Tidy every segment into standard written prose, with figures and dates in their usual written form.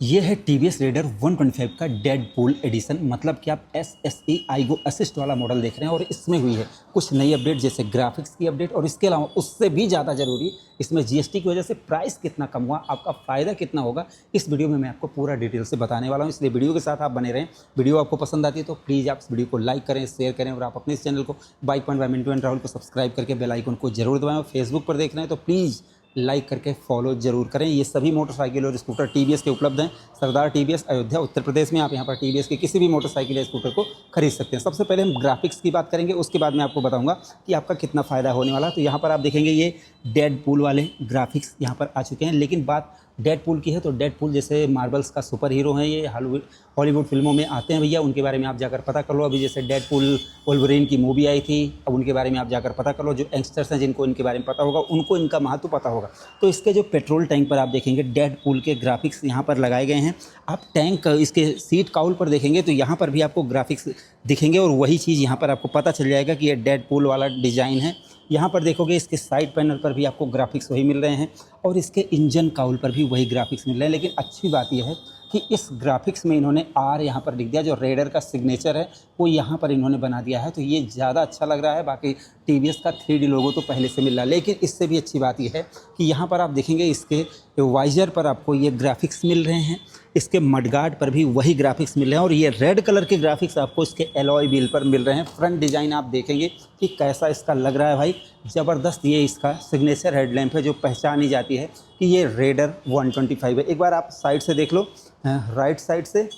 ये है TVS raider 125 का डेडपूल एडिशन। मतलब कि आप SSE आईगो असिस्ट वाला मॉडल देख रहे हैं और इसमें हुई है कुछ नई अपडेट, जैसे ग्राफिक्स की अपडेट, और इसके अलावा उससे भी ज़्यादा ज़रूरी इसमें GST की वजह से प्राइस कितना कम हुआ, आपका फ़ायदा कितना होगा, इस वीडियो में मैं आपको पूरा डिटेल से बताने वाला हूँ। इसलिए वीडियो के साथ आप बने रहें। वीडियो आपको पसंद आती है तो प्लीज़ आप इस वीडियो को लाइक करें, शेयर करें, और आप अपने इस चैनल को bike point by Mintu and Rahul को सब्सक्राइब करके बेल आइकन को जरूर दबाएं। फेसबुक पर देख रहे हैं तो प्लीज़ लाइक करके फॉलो जरूर करें। ये सभी मोटरसाइकिल और स्कूटर TVS के उपलब्ध हैं। सरदार TVS, अयोध्या, उत्तर प्रदेश में। आप यहाँ पर TVS के किसी भी मोटरसाइकिल या स्कूटर को खरीद सकते हैं। सबसे पहले हम ग्राफिक्स की बात करेंगे, उसके बाद मैं आपको बताऊंगा कि आपका कितना फ़ायदा होने वाला है। तो यहाँ पर आप देखेंगे ये डेडपूल वाले ग्राफिक्स यहाँ पर आ चुके हैं। लेकिन बात डेडपूल की है तो डेडपूल जैसे मार्वल्स का सुपर हीरो है, ये हॉलीवुड फिल्मों में आते हैं भैया, उनके बारे में आप जाकर पता कर लो। अभी जैसे डेडपूल वोल्वरीन की मूवी आई थी, अब उनके बारे में आप जाकर पता कर लो। जो यंगस्टर्स हैं जिनको इनके बारे में पता होगा उनको इनका महत्व पता होगा। तो इसके जो पेट्रोल टैंक पर आप देखेंगे डेडपूल के ग्राफिक्स यहाँ पर लगाए गए हैं। आप टैंक इसके सीट काउल पर देखेंगे तो यहाँ पर भी आपको ग्राफिक्स दिखेंगे, और वही चीज़ यहाँ पर आपको पता चल जाएगा कि ये डेडपूल वाला डिज़ाइन है। यहाँ पर देखोगे इसके साइड पैनल पर भी आपको ग्राफिक्स वही मिल रहे हैं, और इसके इंजन काउल पर भी वही ग्राफिक्स मिल रहे हैं। लेकिन अच्छी बात यह है कि इस ग्राफिक्स में इन्होंने R यहाँ पर लिख दिया, जो रेडर का सिग्नेचर है वो यहाँ पर इन्होंने बना दिया है। तो ये ज़्यादा अच्छा लग रहा है। बाकी TVS का 3D लोगो तो पहले से मिल रहा है, लेकिन इससे भी अच्छी बात यह है कि यहाँ पर आप देखेंगे इसके वाइजर पर आपको ये ग्राफिक्स मिल रहे हैं, इसके मडगार्ड पर भी वही ग्राफिक्स मिल रहे हैं, और ये रेड कलर के ग्राफिक्स आपको इसके एलॉय व्हील पर मिल रहे हैं। फ्रंट डिज़ाइन आप देखेंगे कि कैसा इसका लग रहा है भाई, ज़बरदस्त। ये इसका सिग्नेचर हेडलैम्प है जो पहचानी जाती है कि ये रेडर 125 है। एक बार आप साइड से देख लो, राइट साइड से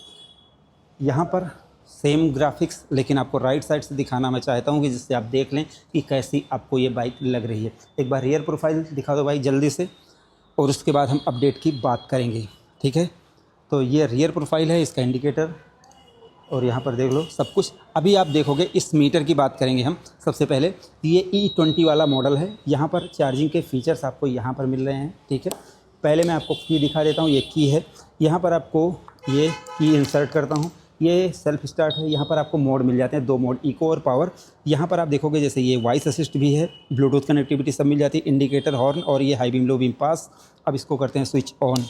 यहाँ पर सेम ग्राफिक्स, लेकिन आपको राइट साइड से दिखाना मैं चाहता हूँ कि जिससे आप देख लें कि कैसी आपको ये बाइक लग रही है। एक बार रियर प्रोफाइल दिखा दो भाई जल्दी से, और उसके बाद हम अपडेट की बात करेंगे, ठीक है। तो ये रियर प्रोफाइल है, इसका इंडिकेटर, और यहाँ पर देख लो सब कुछ। अभी आप देखोगे इस मीटर की बात करेंगे हम। सबसे पहले ये E20 वाला मॉडल है। यहाँ पर चार्जिंग के फीचर्स आपको यहाँ पर मिल रहे हैं, ठीक है। पहले मैं आपको की दिखा देता हूँ, ये की है। यहाँ पर आपको ये की इंसर्ट करता हूँ, ये सेल्फ स्टार्ट है। यहाँ पर आपको मोड मिल जाते हैं, 2 मोड, इको और पावर। यहाँ पर आप देखोगे जैसे ये वॉइस असिस्ट भी है, ब्लूटूथ कनेक्टिविटी सब मिल जाती है, इंडिकेटर, हॉर्न, और ये हाई बीम लो बीम पास। अब इसको करते हैं स्विच ऑन।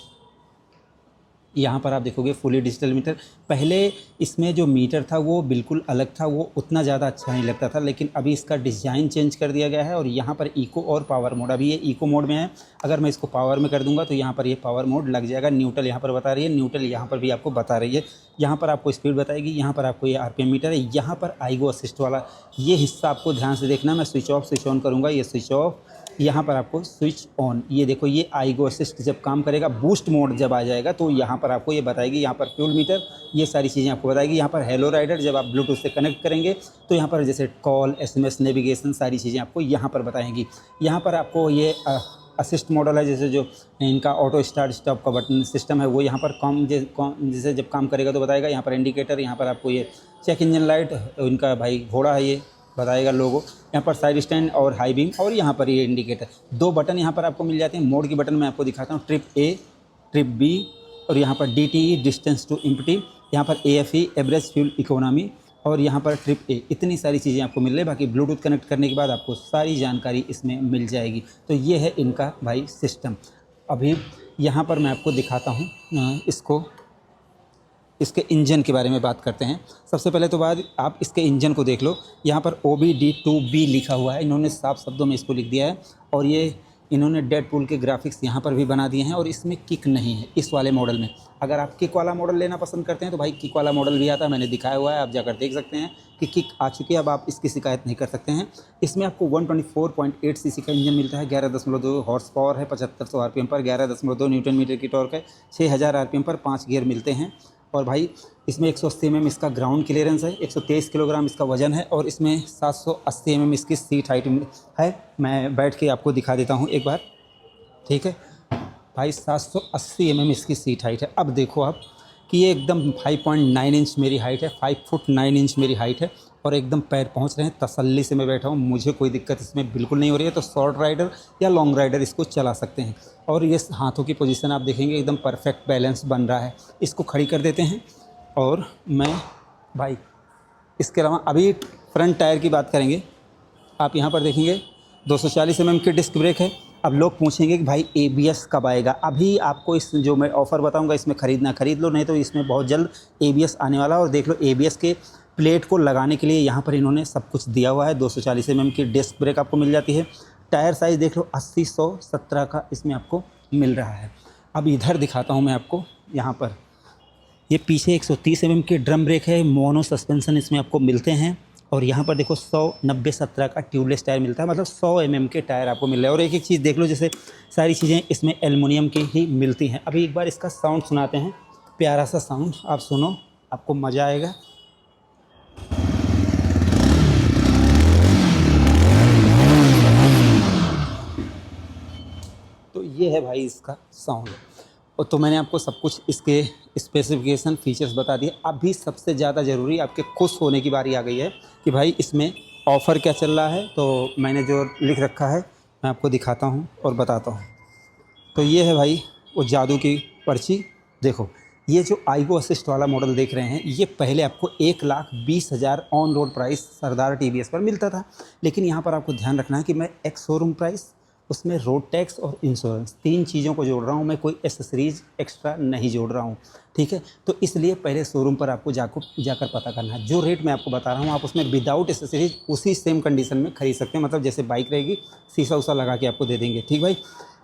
यहाँ पर आप देखोगे फुली डिजिटल मीटर। पहले इसमें जो मीटर था वो बिल्कुल अलग था, वो उतना ज़्यादा अच्छा नहीं लगता था, लेकिन अभी इसका डिज़ाइन चेंज कर दिया गया है। और यहाँ पर इको और पावर मोड, अभी ये इको मोड में है। अगर मैं इसको पावर में कर दूंगा तो यहाँ पर ये पावर मोड लग जाएगा। न्यूट्रल यहाँ पर बता रही है, न्यूट्रल यहाँ पर भी आपको बता रही है। यहाँ पर आपको स्पीड बताएगी, यहाँ पर आपको ये RPM मीटर है। यहाँ पर आईगो असिस्ट वाला ये हिस्सा आपको ध्यान से देखना। मैं स्विच ऑफ स्विच ऑन करूँगा, ये स्विच ऑफ, यहाँ पर आपको स्विच ऑन। ये देखो ये आईगो असिस्ट जब काम करेगा, बूस्ट मोड जब आ जाएगा तो यहाँ पर आपको ये बताएगी। यहाँ पर फ्यूल मीटर, ये सारी चीज़ें आपको बताएगी। यहाँ पर हेलो राइडर जब आप ब्लूटूथ से कनेक्ट करेंगे तो यहाँ पर जैसे कॉल, SMS, नेविगेशन, सारी चीज़ें आपको यहाँ पर बताएंगी। यहाँ पर आपको ये असिस्ट मॉडल है, जैसे जो इनका ऑटो स्टार्ट स्टॉप का बटन सिस्टम है वो यहाँ पर जैसे जब काम करेगा तो बताएगा। यहाँ पर इंडिकेटर, यहाँ पर आपको ये चेक इंजन लाइट, इनका भाई घोड़ा है ये बताएगा लोगो। यहाँ पर साइड स्टैंड और हाई बीम, और यहाँ पर ये इंडिकेटर। 2 बटन यहाँ पर आपको मिल जाते हैं। मोड की बटन मैं आपको दिखाता हूँ, ट्रिप A, ट्रिप B, और यहाँ पर DTE, डिस्टेंस टू एम्प्टी, यहाँ पर AFE, एवरेज फ्यूल इकोनॉमी, और यहाँ पर ट्रिप A। इतनी सारी चीज़ें आपको मिल रही है। बाकी ब्लूटूथ कनेक्ट करने के बाद आपको सारी जानकारी इसमें मिल जाएगी। तो ये है इनका भाई सिस्टम। अभी यहाँ पर मैं आपको दिखाता हूँ इसके इंजन के बारे में बात करते हैं। सबसे पहले तो बाद आप इसके इंजन को देख लो। यहाँ पर OBD2B लिखा हुआ है, इन्होंने साफ शब्दों में इसको लिख दिया है। और ये इन्होंने डेडपूल के ग्राफिक्स यहाँ पर भी बना दिए हैं, और इसमें किक नहीं है इस वाले मॉडल में। अगर आप किक वाला मॉडल लेना पसंद करते हैं तो भाई किक वाला मॉडल भी आता है, मैंने दिखाया हुआ है, आप जाकर देख सकते हैं कि किक आ चुकी है। अब आप इसकी शिकायत नहीं कर सकते हैं। इसमें आपको 124.8 cc का इंजन मिलता है, 11.2 हॉर्स पावर है, 7500 RPM पर, 11.2 न्यूटन मीटर की टॉर्क है, 6000 RPM पर 5 गियर मिलते हैं। और भाई इसमें 180 mm इसका ग्राउंड क्लियरेंस है, 123 किलोग्राम इसका वजन है, और इसमें 780 mm इसकी सीट हाइट है। मैं बैठ के आपको दिखा देता हूँ एक बार, ठीक है भाई। 780 mm इसकी सीट हाइट है। अब देखो आप कि ये एकदम 5.9 इंच मेरी हाइट है, 5 फुट 9 इंच मेरी हाइट है, और एकदम पैर पहुंच रहे हैं। तसल्ली से मैं बैठा हूँ, मुझे कोई दिक्कत इसमें बिल्कुल नहीं हो रही है। तो शॉर्ट राइडर या लॉन्ग राइडर इसको चला सकते हैं। और ये हाथों की पोजीशन आप देखेंगे एकदम परफेक्ट बैलेंस बन रहा है। इसको खड़ी कर देते हैं, और मैं भाई इसके अलावा अभी फ्रंट टायर की बात करेंगे। आप यहाँ पर देखेंगे 240 mm की डिस्क ब्रेक है, अब लोग पूछेंगे कि भाई ABS कब आएगा। अभी आपको इस जो मैं ऑफ़र बताऊंगा इसमें खरीदना खरीद लो, नहीं तो इसमें बहुत जल्द ABS आने वाला है। और देख लो ABS के प्लेट को लगाने के लिए यहाँ पर इन्होंने सब कुछ दिया हुआ है। 240 mm की डिस्क ब्रेक आपको मिल जाती है। टायर साइज़ देख लो 80/117 का इसमें आपको मिल रहा है। अब इधर दिखाता हूँ मैं आपको, यहाँ पर ये पीछे 130 mm के ड्रम ब्रेक है, मोनो सस्पेंशन इसमें आपको मिलते हैं। और यहाँ पर देखो 100/90/17 का ट्यूबलेस टायर मिलता है, मतलब 100 mm के टायर आपको मिल रहे हैं। और एक एक चीज़ देख लो, जैसे सारी चीज़ें इसमें एल्युमिनियम की ही मिलती हैं। अभी एक बार इसका साउंड सुनाते हैं, प्यारा सा साउंड आप सुनो, आपको मज़ा आएगा। तो ये है भाई इसका साउंड। और तो मैंने आपको सब कुछ इसके स्पेसिफिकेशन फीचर्स बता दिए। अभी सबसे ज़्यादा ज़रूरी आपके खुश होने की बारी आ गई है कि भाई इसमें ऑफ़र क्या चल रहा है। तो मैंने जो लिख रखा है मैं आपको दिखाता हूँ और बताता हूँ। तो ये है भाई वो जादू की पर्ची। देखो ये जो आईगो असिस्ट वाला मॉडल देख रहे हैं, ये पहले आपको 1,20,000 on road price Sardar TVS पर मिलता था। लेकिन यहाँ पर आपको ध्यान रखना है कि मैं एक शोरूम प्राइस, उसमें रोड टैक्स और इंश्योरेंस 3 चीज़ों को जोड़ रहा हूँ, मैं कोई एसेसरीज़ एक्स्ट्रा नहीं जोड़ रहा हूँ, ठीक है। तो इसलिए पहले शोरूम पर आपको जाकर पता करना है। जो रेट मैं आपको बता रहा हूँ आप उसमें विदाउट एसेसरीज उसी सेम कंडीशन में खरीद सकते हैं। मतलब जैसे बाइक रहेगी शीशा उसा लगा के आपको दे देंगे, ठीक भाई।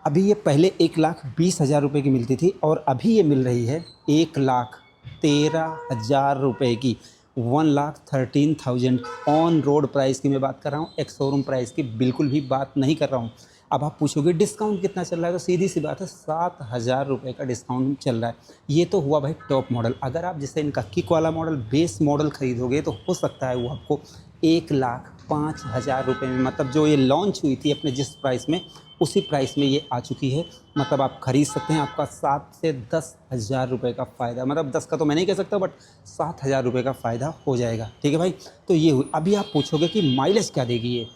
अभी ये पहले 1,20,000 रुपये की मिलती थी और अभी ये मिल रही है 1,13,000 रुपये की। 1,13,000 ऑन रोड प्राइस की मैं बात कर रहा हूँ, एक शोरूम प्राइस की बिल्कुल भी बात नहीं कर रहा हूँ। अब आप पूछोगे डिस्काउंट कितना चल रहा है, तो सीधी सी बात है 7,000 रुपये का डिस्काउंट चल रहा है। ये तो हुआ भाई टॉप मॉडल। अगर आप जैसे इनका किक वाला मॉडल बेस मॉडल खरीदोगे तो हो सकता है वो आपको 1,05,000 रुपये में, मतलब जो ये लॉन्च हुई थी अपने जिस प्राइस में उसी प्राइस में ये आ चुकी है। मतलब आप खरीद सकते हैं, आपका 7 से 10,000 रुपये का फ़ायदा, मतलब 10 का तो मैं नहीं कह सकता बट 7,000 रुपये का फ़ायदा हो जाएगा, ठीक है भाई। तो ये हुई। अभी आप पूछोगे कि माइलेज क्या देगी ये।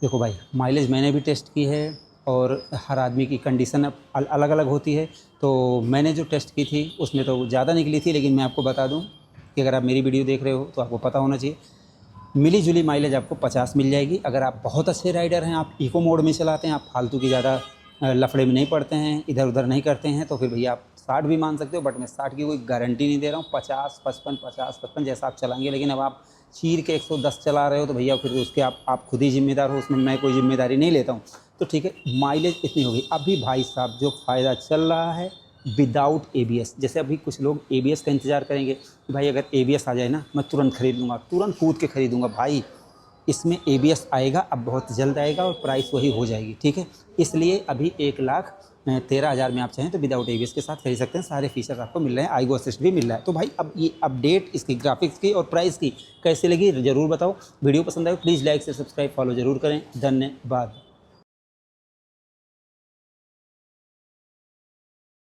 देखो भाई माइलेज मैंने भी टेस्ट की है और हर आदमी की कंडीशन अलग अलग होती है। तो मैंने जो टेस्ट की थी उसमें तो ज़्यादा निकली थी, लेकिन मैं आपको बता दूं कि अगर आप मेरी वीडियो देख रहे हो तो आपको पता होना चाहिए, मिली जुली माइलेज आपको 50 मिल जाएगी। अगर आप बहुत अच्छे राइडर हैं, आप इको मोड में चलाते हैं, आप फालतू की ज़्यादा लफड़े में नहीं पड़ते हैं, इधर उधर नहीं करते हैं, तो फिर भैया आप 60 भी मान सकते हो। बट मैं 60 की कोई गारंटी नहीं दे रहा हूँ। 50, 55, 50, 55 जैसा आप चलाएंगे। लेकिन अब आप चीर के 110 चला रहे हो तो भैया फिर उसके आप खुद ही जिम्मेदार हो, उसमें मैं कोई जिम्मेदारी नहीं लेता हूँ। तो ठीक है, माइलेज इतनी होगी। अभी भाई साहब जो फ़ायदा चल रहा है विदाउट ABS, जैसे अभी कुछ लोग ABS का इंतज़ार करेंगे कि भाई अगर ABS आ जाए ना मैं तुरंत खरीद लूँगा, तुरंत कूद के खरीदूँगा। भाई इसमें ABS आएगा, अब बहुत जल्द आएगा और प्राइस वही हो जाएगी, ठीक है। इसलिए अभी 1,13,000 में आप चाहें तो विदाउट ABS के साथ खरीद सकते हैं। सारे फीचर्स आपको मिल रहे हैं, आईगो असिस्ट भी मिल रहा है। तो भाई अब ये अपडेट इसकी ग्राफिक्स की और प्राइस की कैसी लगी ज़रूर बताओ। वीडियो पसंद आए प्लीज़ लाइक से सब्सक्राइब फॉलो ज़रूर करें। धन्यवाद।